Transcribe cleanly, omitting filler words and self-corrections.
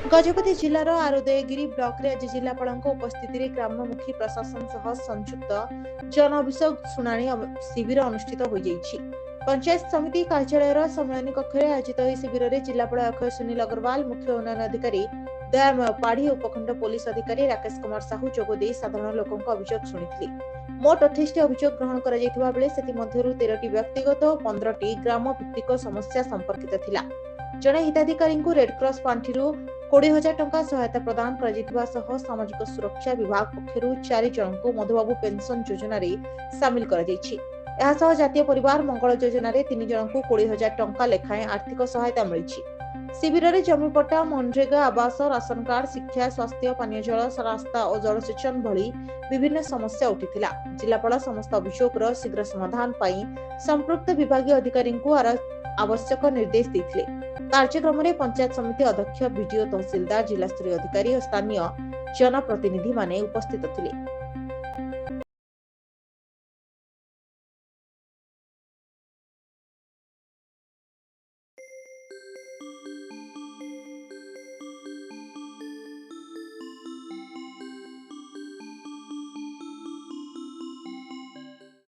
Gajapati जिलार आरोदयगिरी block रे आज जिलापालଙ୍କ उपस्थिति ग्राममुखी प्रशासन सह संयुक्त जन अभिषेक शुणाणी शिविर अनुष्ठित हो जाइछि। पंचायत समिति कार्यालय सम्मेलन कक्ष में आयोजित यह शिविर में जिलापाल अक्षय सुनील अग्रवाल, मुख्य उन्नयन अधिकारी दयामय पाढ़ी, उपखंड पुलिस अधिकारी राकेश कुमार साहू जोगदे साधारण लोकों अभियोग शुणी। मोट 28 अभियोग ग्रहण कर 13टी व्यक्तिगत और 15टी ग्राम भित्तिक समस्या संपर्कित थिला। जड़े हिताधिकारी रेडक्रॉस पांठि 20,000 टंका सहायता प्रदान कर सामाजिक सुरक्षा विभाग पक्षर 4 जन को मधुबाबू पेंशन योजना सामिल कर जातीय परिवार मंगल योजना 3 जन को 20,000 टंका लेखाएं आर्थिक सहायता मिली। शिविर में जमीपट्टा, मनरेगा, आवास, राशन कार्ड, शिक्षा, स्वास्थ्य, पानीय जल, रास्ता और जलसेचन भली विभिन्न समस्या उठिथिला। जिलापाल समस्त अभियोग शीघ्र समाधान पाई संपृक्त विभागीय अधिकारी को आवश्यक निर्देश देथिले। कार्यक्रम में पंचायत समिति अध्यक्ष, बीडीओ, तहसीलदार, जिला स्तरीय अधिकारी और स्थानीय जनप्रतिनिधि माने उपस्थित थिले।